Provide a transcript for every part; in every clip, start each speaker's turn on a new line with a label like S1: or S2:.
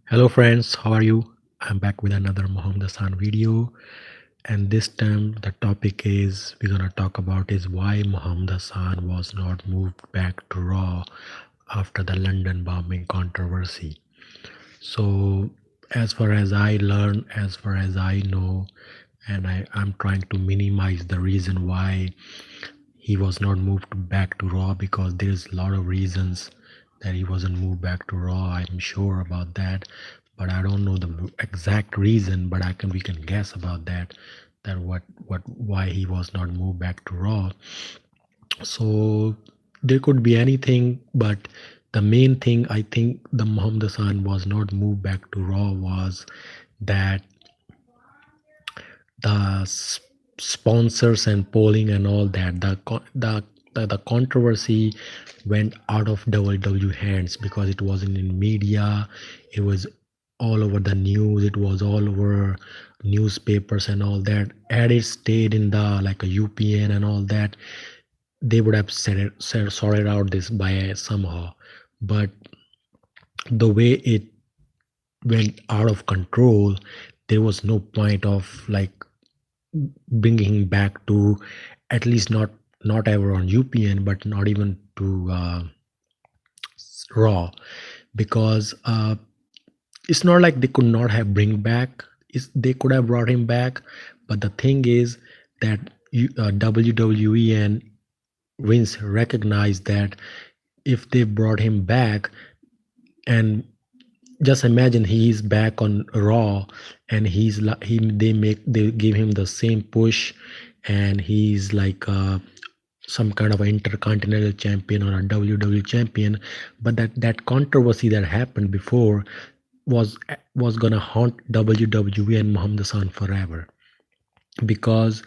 S1: Hello friends, how are you? I'm back with another Mohammed Hassan video, and this time the topic is we're gonna talk about is why Mohammed Hassan was not moved back to Raw after the London bombing controversy. So as far as I learn, as far as I know, and I'm trying to minimize the reason why he was not moved back to Raw because there's a lot of reasons that he wasn't moved back to Raw. I'm sure about that, but I don't know the exact reason. But I can we can guess about that. That what why he was not moved back to Raw. So there could be anything, but the main thing I think the Muhammad Hassan was not moved back to Raw was that the sponsors and polling and all that the controversy went out of WWE hands because it wasn't in media, it was all over the news, it was all over newspapers and all that. Had it stayed in the like a UPN and all that, they would have sorted out this by somehow. But the way it went out of control, there was no point of like bringing him back to, at least not ever on UPN, but not even to Raw, because it's not like they could not have bring back. They could have brought him back, but the thing is that WWE and Vince recognized that if they brought him back, and just imagine he's back on Raw, and they give him the same push, and he's like some kind of an intercontinental champion or a WWE champion. But that controversy that happened before was was gonna haunt WWE and Muhammad Hassan forever, because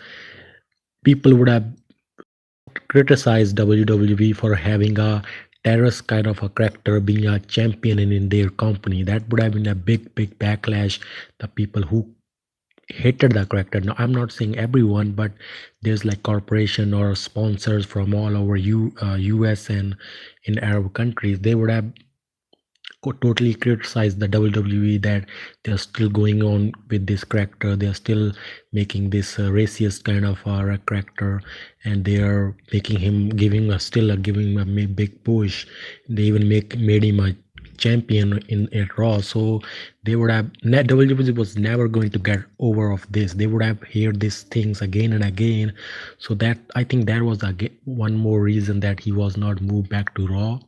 S1: people would have criticized WWE for having a terrorist kind of a character being a champion in their company. That would have been a big backlash. The people who hated the character. Now, I'm not saying everyone, but there's like corporation or sponsors from all over US and in Arab countries. They would have totally criticize the WWE that they're still going on with this character. They're still making this racist kind of character, and they are making him giving him a big push. They even made him a champion in at Raw. So they would have WWE was never going to get over of this. They would have heard these things again and again. So that I think that was one more reason that he was not moved back to Raw,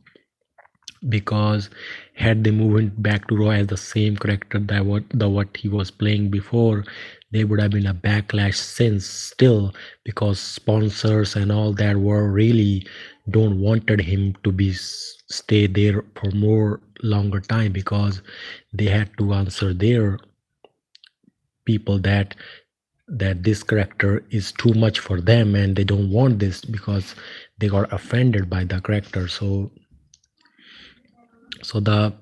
S1: because had they moved back to Raw as the same character that what he was playing before, there would have been a backlash since still, because sponsors and all that were really don't wanted him to be stay there for more longer time, because they had to answer their people that this character is too much for them and they don't want this because they got offended by the character. So the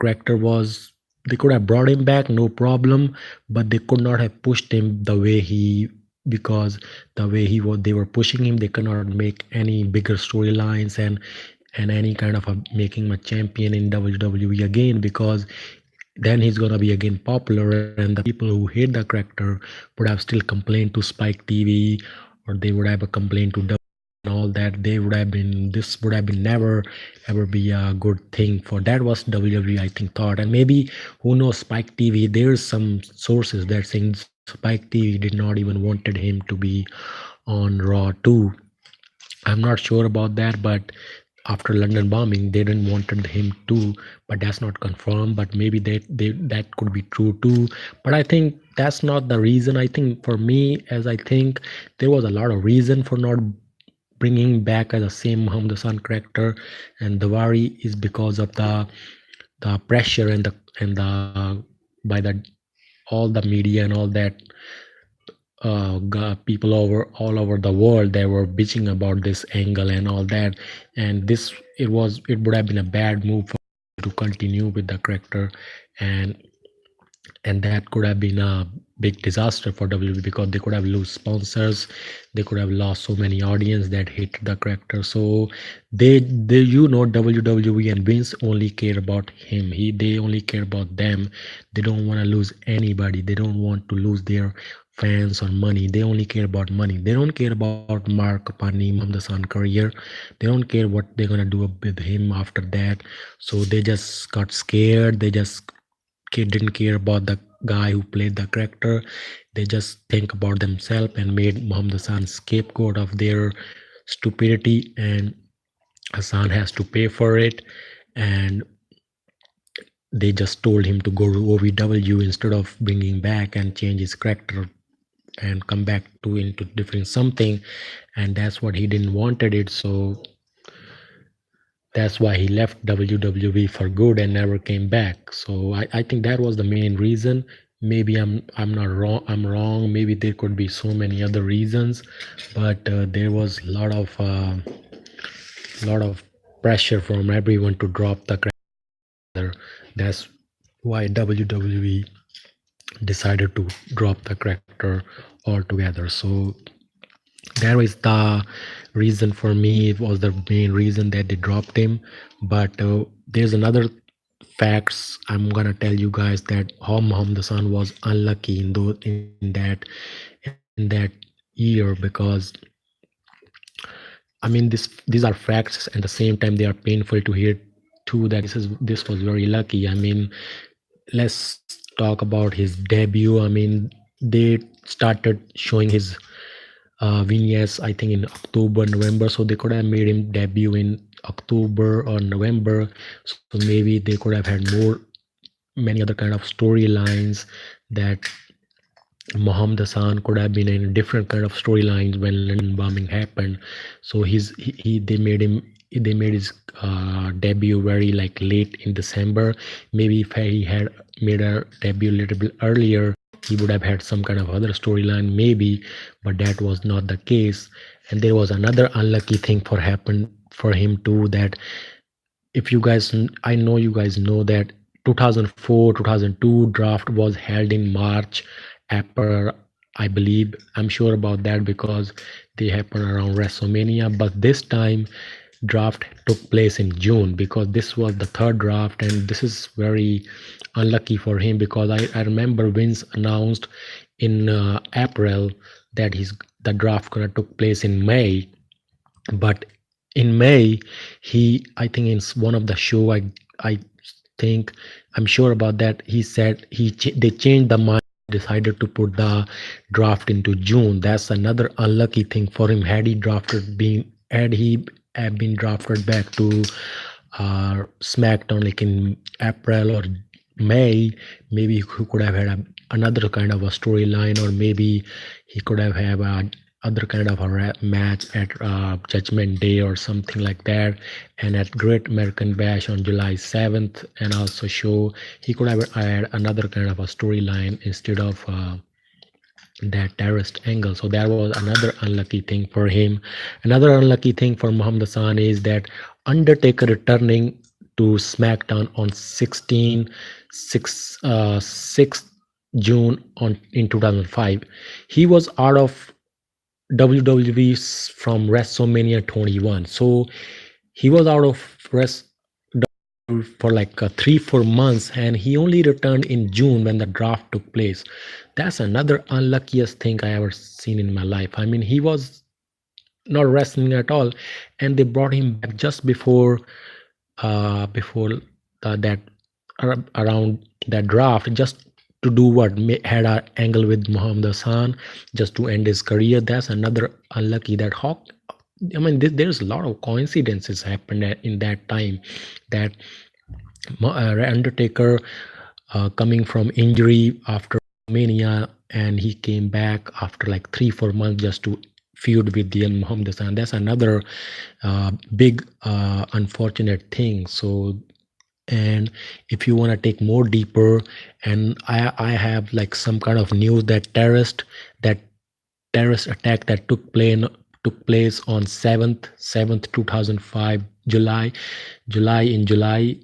S1: character was, they could have brought him back, no problem, but they could not have pushed him the way he, because the way he was, they were pushing him, they could not make any bigger storylines and any kind of a making him a champion in WWE again, because then he's gonna be again popular, and the people who hate the character would have still complained to Spike TV, or they would have a complaint to and all that. They would have been, this would have been never ever be a good thing for, that was WWE I think thought. And maybe, who knows, Spike TV, there's some sources that saying Spike TV did not even wanted him to be on Raw too. I'm not sure about that, but after London bombing, they didn't wanted him to, but that's not confirmed. But maybe that could be true too. But I think that's not the reason. I think for me, as I think there was a lot of reason for not bringing back as the same Muhammad Hassan character, and the worry is because of the pressure and the by the all the media and all that, people all over the world, they were bitching about this angle and all that. And this, it would have been a bad move for to continue with the character. And and that could have been a big disaster for WWE because they could have lost sponsors, they could have lost so many audience that hated the character. So they WWE and Vince only care about him. They only care about them. They don't want to lose anybody. They don't want to lose their fans or money. They only care about money. They don't care about Mark Pani, Muhammad Hassan career. They don't care what they're gonna do with him after that. So they just got scared. They just didn't care about the guy who played the character. They just think about themselves and made Muhammad Hassan scapegoat of their stupidity, and Hassan has to pay for it. And they just told him to go to OVW instead of bringing back and change his character and come back to into different something, and that's what he didn't wanted it. So that's why he left WWE for good and never came back. So I think that was the main reason. Maybe I'm not wrong. I'm wrong. Maybe there could be so many other reasons, but there was a lot of pressure from everyone to drop the character. That's why WWE decided to drop the character altogether. So that was the reason for me. It was the main reason that they dropped him. But there's another facts I'm gonna tell you guys that how Muhammad Hassan was unlucky in that year, because I mean these are facts, and at the same time they are painful to hear too, that this was very lucky. I mean, let's talk about his debut. I mean, they started showing his vignettes I think in October, November, so they could have made him debut in October or November. So maybe they could have had many other kind of storylines, that Mohammed Hassan could have been in a different kind of storylines when London bombing happened. So they made his debut very like late in December. Maybe if he had made a debut a little bit earlier, he would have had some kind of other storyline maybe, but that was not the case. And there was another unlucky thing for happened for him too, that if you guys, I know you guys know that 2004 2002 draft was held in March, April, I believe. I'm sure about that because they happen around WrestleMania. But this time draft took place in June, because this was the third draft, and this is very unlucky for him, because I remember Vince announced in April that the draft gonna took place in May. But in May, I think in one of the show, I think, I'm sure about that, he said they changed the mind, decided to put the draft into June. That's another unlucky thing for him. Had he have been drafted back to SmackDown like in April or May, maybe he could have had another kind of a storyline, or maybe he could have a other kind of a match at Judgment Day or something like that, and at Great American Bash on July 7th, and also show he could have had another kind of a storyline instead of that terrorist angle. So that was another unlucky thing for him. Another unlucky thing for Muhammad Hassan is that Undertaker returning to SmackDown on 6th June in 2005. He was out of WWE from WrestleMania 21. So he was out of rest for like 3-4 months, and he only returned in June when the draft took place. That's another unluckiest thing I ever seen in my life. I mean, he was not wrestling at all, and they brought him back just before that around that draft, just to do what, had an angle with Muhammad Hassan just to end his career. That's another unlucky. That Hawk, I mean, there's a lot of coincidences happened in that time, that Undertaker coming from injury after Mania, and he came back after like 3-4 months just to feud with the Muhammad Hassan. That's another big unfortunate thing. So, and if you want to take more deeper, and I have like some kind of news that terrorist attack that took place on 7th 2005 July in July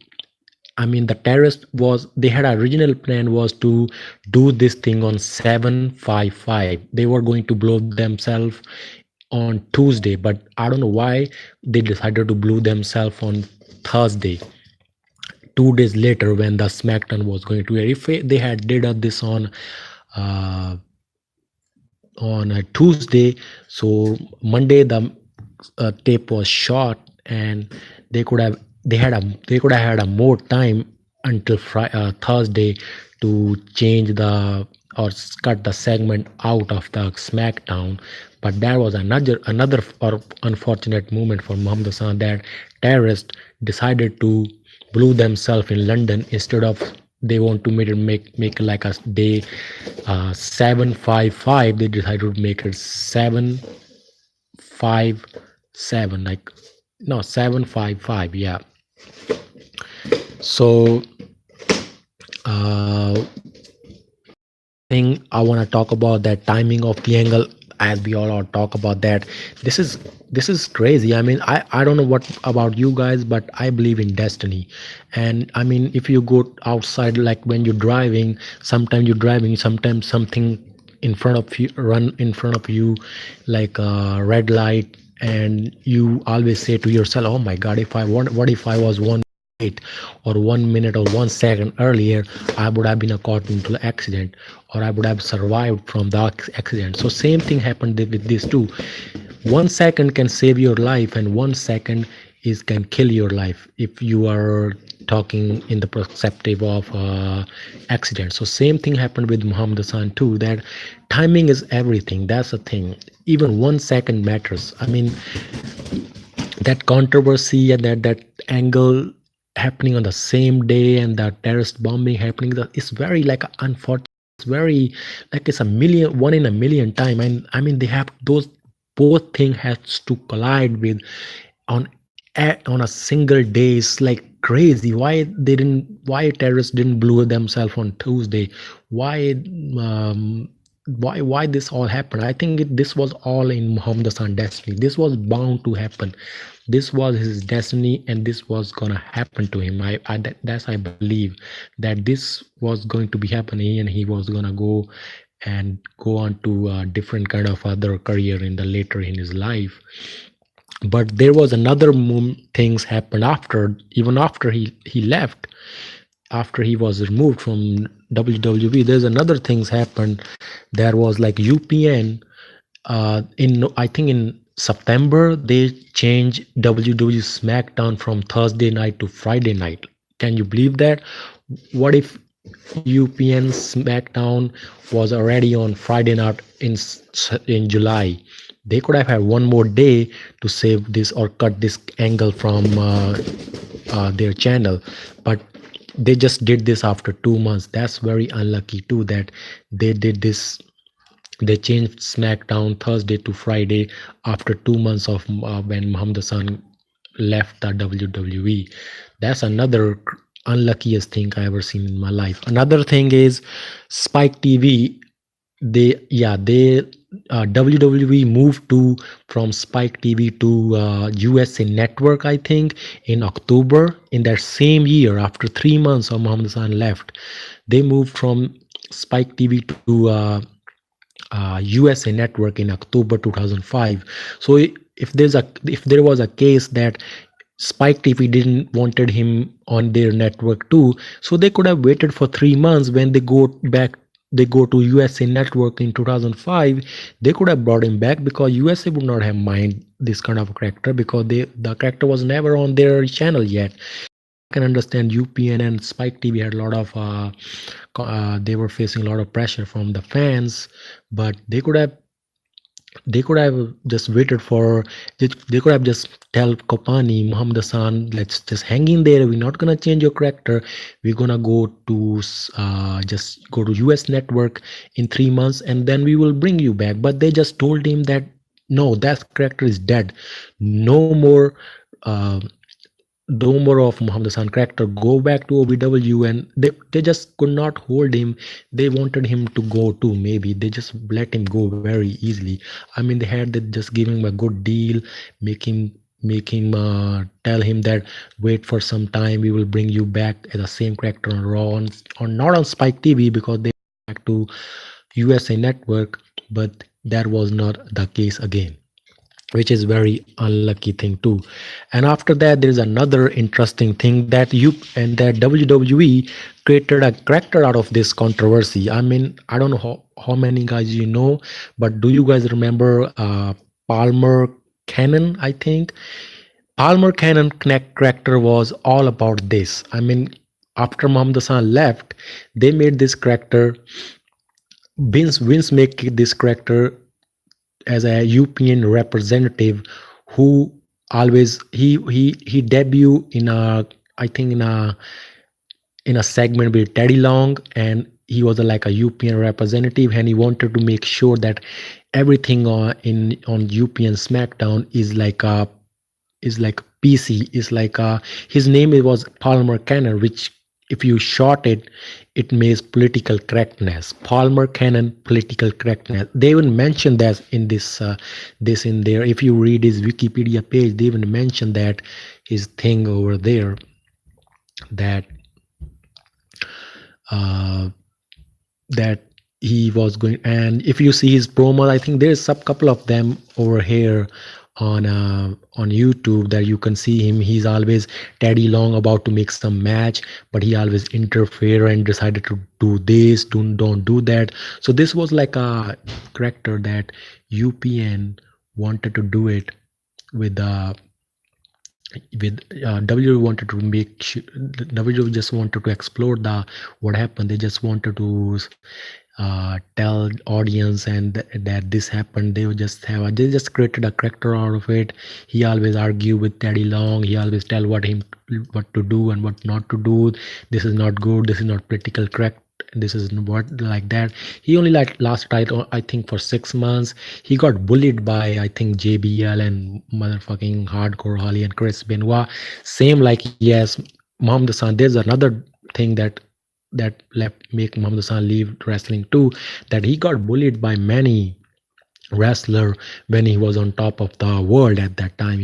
S1: I mean, the terrorist was, they had original plan was to do this thing on 755. They were going to blow themselves on Tuesday, but I don't know why they decided to blow themselves on Thursday, 2 days later when the SmackDown was going to air. If they had did this uh, on a Tuesday, so Monday the tape was shot, and they could have they could have had a more time until Thursday to change the or cut the segment out of the SmackDown. But that was another or unfortunate moment for Muhammad Hassan, that terrorists decided to blew themselves in London instead of they want to make like a day 755. They decided to make it 757, like, no, 755, yeah. So uh thing I want to talk about, that timing of the angle, as we all talk about that. This is crazy. I mean, I don't know what about you guys, but I believe in destiny. And I mean, if you go outside, like when you're driving, sometimes you're driving, sometimes something in front of you run in front of you, like a red light, and you always say to yourself, oh my god, if I want, what if I was 1 minute or 1 minute or 1 second earlier, I would have been caught into the accident, or I would have survived from the accident. So same thing happened with this too. 1 second can save your life, and 1 second is can kill your life if you are talking in the perspective of accident. So same thing happened with Muhammad Hassan too, that timing is everything. That's the thing. Even 1 second matters. I mean, that controversy and that angle happening on the same day, and the terrorist bombing happening, it's very like unfortunate. It's very like it's a million, one in a million time. And I mean, they have those both thing has to collide with on on a single day. It's like crazy. Why terrorists didn't blow themselves on Tuesday? Why um why this all happened? I think this was all in Muhammad Hassan destiny. This was bound to happen. This was his destiny, and this was gonna happen to him. That's I believe that this was going to be happening, and he was gonna go on to a different kind of other career in the later in his life. But there was another things happened after, even after he left, after he was removed from WWE. There's another things happened. There was like UPN, in I think in September they changed WWE SmackDown from Thursday night to Friday night. Can you believe that? What if UPN SmackDown was already on Friday night in July? They could have had one more day to save this or cut this angle from their channel, but they just did this after 2 months. That's very unlucky too, that they did this. They changed SmackDown Thursday to Friday after 2 months of when Muhammad Hassan left the WWE. That's another unluckiest thing I ever seen in my life. Another thing is Spike TV. They WWE moved to from Spike TV to USA Network, I think, in October in that same year. After 3 months of Muhammad Hassan left, they moved from Spike TV to USA Network in October 2005. So if there was a case that Spike TV didn't wanted him on their network too, so they could have waited for 3 months. When they go to USA Network in 2005, they could have brought him back, because USA would not have mind this kind of character, because the character was never on their channel yet. I can understand UPN and Spike TV had a lot of they were facing a lot of pressure from the fans, but they could have just waited for, they could have just tell Kopani, Muhammad Hassan, let's just hang in there. We're not gonna change your character. We're gonna go to just go to US Network in 3 months, and then we will bring you back. But they just told him that no, that character is dead. No more. Uh, no more of Muhammad Hassan character. Go back to OVW, and they just could not hold him. They wanted him to go too. Maybe they just let him go very easily. I mean, they had to just give him a good deal, make him make him tell him that wait for some time, we will bring you back as the same character on Raw, on not on Spike TV, because they back to USA Network, but that was not the case again, which is very unlucky thing too. And after that, there is another interesting thing that that WWE created a character out of this controversy. I mean, I don't know how many guys you know, but do you guys remember Palmer Cannon? I think Palmer Cannon character was all about this. I mean, after Muhammad Hassan left, they made this character. Vince make this character as a European representative who always he debut in a, I think in a segment with Teddy Long, and he was like a European representative, and he wanted to make sure that everything on European SmackDown is like PC, is like his name, it was Palmer Cannon, which if you short it, it means political correctness. Palmer Cannon, political correctness. They even mentioned that in this in there. If you read his Wikipedia page, they even mentioned that his thing over there, that uh, that he was going. And if you see his promo, I think there's a couple of them over here on YouTube that you can see him. He's always Teddy Long about to make some match, but he always interfere and decided to do this, don't do that. So this was like a character that UPN wanted to do it with WWE wanted to make WWE just wanted to explore the what happened. They just wanted to tell audience and that this happened. They just created a character out of it. He always argue with Teddy Long. He always tell what to do and what not to do. This is not good, this is not political correct, this is what like that. He only like lasted I think for 6 months. He got bullied by I think JBL and motherfucking Hardcore Holly and Chris Benoit. Same like yes, Muhammad Hassan. There's another thing that left make Muhammad Hassan leave wrestling too, that he got bullied by many wrestler when he was on top of the world at that time.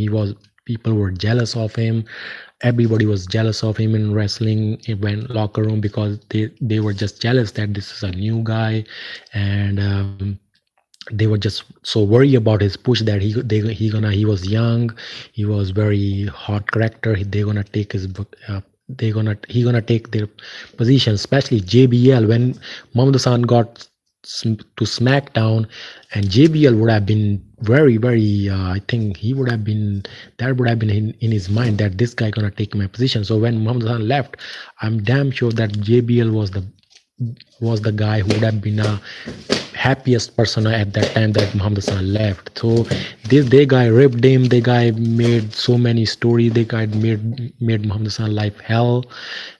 S1: People were jealous of him. Everybody was jealous of him in wrestling when locker room, because they were just jealous that this is a new guy. And they were just so worried about his push that he was young, he was very hot character, they gonna take his book, he gonna take their position, especially JBL. When Muhammad Hassan got to SmackDown, and JBL would have been very I think he would have been, that would have been in his mind that this guy gonna take my position. So when Muhammad Hassan left, I'm damn sure that JBL was the guy who would have been a happiest person at that time that Muhammad Hassan left. So they guy ripped him. They guy made so many stories. They guy made Muhammad Hassan life hell,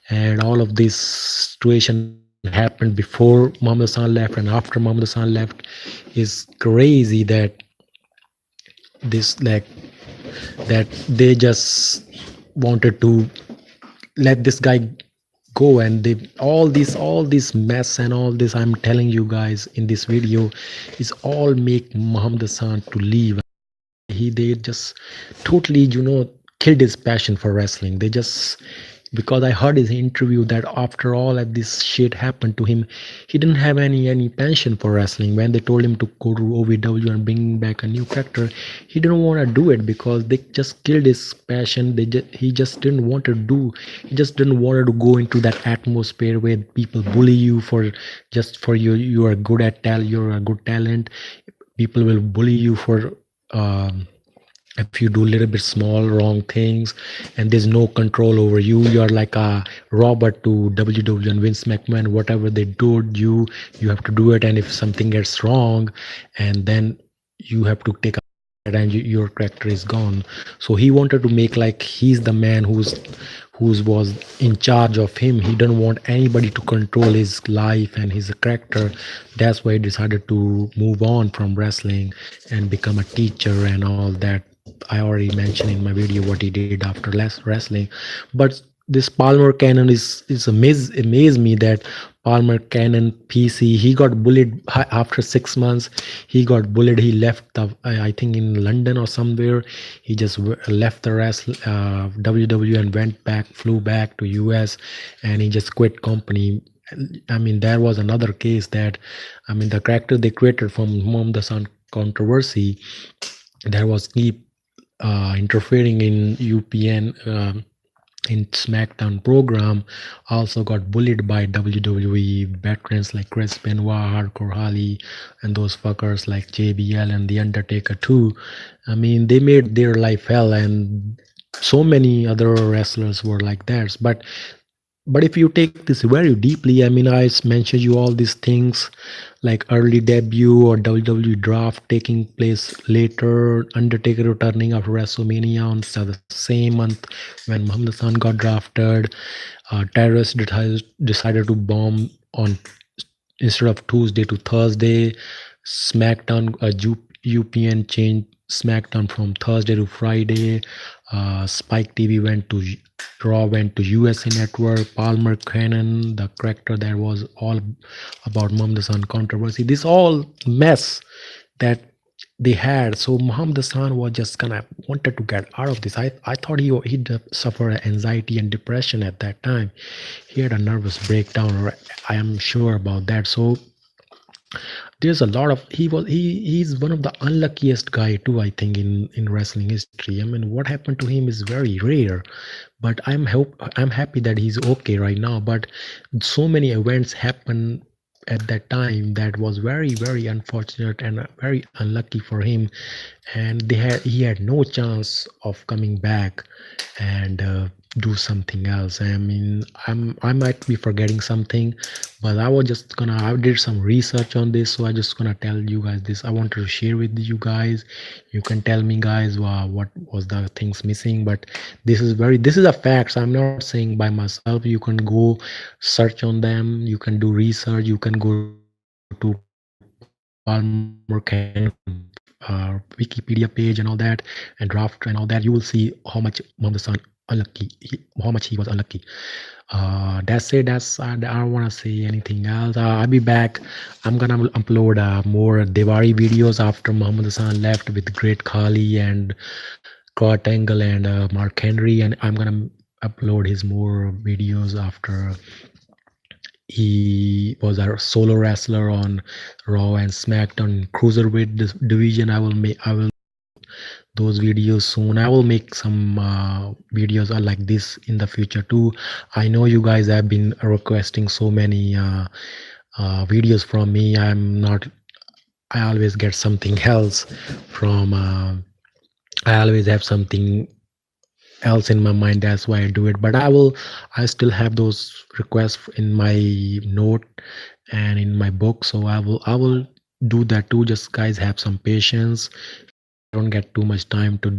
S1: and all of this situation happened before Muhammad Hassan left and after Muhammad Hassan left. Is crazy that this like that they just wanted to let this guy go, and they all this mess and all this I'm telling you guys in this video is all make Muhammad Hassan to leave. They just totally killed his passion for wrestling. They just, because I heard his interview that after all of this shit happened to him, he didn't have any passion for wrestling. When they told him to go to OVW and bring back a new character, he didn't want to do it because they just killed his passion. He just didn't want to do. He just didn't want to go into that atmosphere where people bully you for just for you are good at you're a good talent. People will bully you for. If you do a little bit small wrong things, and there's no control over you, you're like a robot to WWE and Vince McMahon. Whatever they do, you have to do it, and if something gets wrong, and then you have to take a and your character is gone. So he wanted to make like he's the man who's was in charge of him. He didn't want anybody to control his life and his character. That's why he decided to move on from wrestling and become a teacher and all that. I already mentioned in my video what he did after less wrestling. But this Palmer Cannon is amaze me that Palmer Cannon PC. He got bullied after 6 months. He got bullied. He left the I think in London or somewhere. He just left the rest WWE and went back, flew back to US, and he just quit company. I mean, there was another case that, I mean, the character they created from Mom the Sun controversy, there was keep interfering in UPN. In SmackDown program, also got bullied by WWE veterans like Chris Benoit, Hardcore Holly, and those fuckers like JBL and The Undertaker too. I mean, they made their life hell, and so many other wrestlers were like that. But if you take this very deeply, I mean, I mentioned you all these things like early debut or WWE draft taking place later, Undertaker returning after WrestleMania on the same month when Muhammad Hassan got drafted, terrorists decided to bomb on instead of Tuesday to Thursday. SmackDown, UPN changed SmackDown from Thursday to Friday. Spike TV went to Raw, went to USA Network. Palmer Cannon, the character that was all about Muhammad Hassan controversy. This all mess that they had. So Muhammad Hassan was just kind of wanted to get out of this. I thought he'd suffer anxiety and depression at that time. He had a nervous breakdown, or I am sure about that. So there's a lot of he's one of the unluckiest guy too, I think, in wrestling history. I mean, what happened to him is very rare, but I'm happy that he's okay right now. But so many events happen at that time that was very unfortunate and very unlucky for him, and he had no chance of coming back and do something else. I mean, I might be forgetting something, but I did some research on this, so I just gonna tell you guys this. I wanted to share with you guys. You can tell me, guys, what was the things missing, but this is a fact. So I'm not saying by myself. You can go search on them, you can do research, you can go to Palmer Cannon Wikipedia page and all that, and draft and all that. You will see how much Muhammad Hassan how much he was unlucky. That's it. I don't want to say anything else. I'll be back. I'm gonna upload more Diwali videos after Muhammad Hassan left with Great Khali and Kurt Angle and Mark Henry, and I'm gonna upload his more videos after he was a solo wrestler on Raw and SmackDown cruiserweight division. I will those videos soon. I will make some videos like this in the future too. I know you guys have been requesting so many videos from me. I always get something else from I always have something else in my mind. That's why I do it. But I still have those requests in my note and in my book, so I will do that too. Just guys have some patience. Don't get too much time to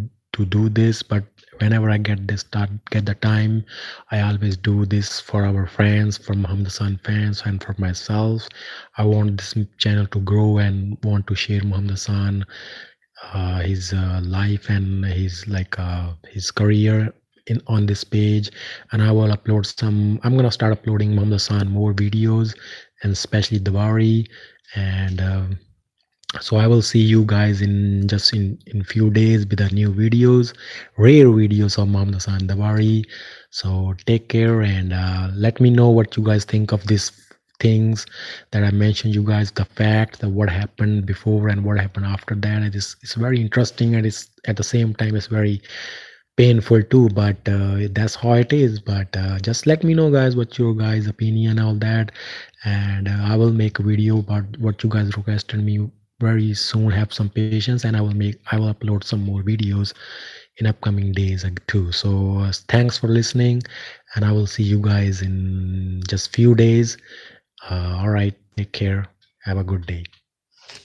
S1: do this, but whenever I get the time, I always do this for our friends, for Muhammad Hassan fans, and for myself. I want this channel to grow and want to share Muhammad Hassan, his life and his career in on this page. And I will upload some. I'm gonna start uploading Muhammad Hassan more videos, and especially Diwali. And so I will see you guys in just in few days with the new videos, rare videos of Muhammad Hassan Davari. So take care, and let me know what you guys think of these things that I mentioned you guys, the fact that what happened before and what happened after that. It's very interesting, and it's at the same time it's very painful too, but that's how it is. But just let me know, guys, what's your guys opinion, all that, and I will make a video about what you guys requested me very soon. Have some patience, and I will upload some more videos in upcoming days too. So thanks for listening, and I will see you guys in just few days. All right, take care, have a good day.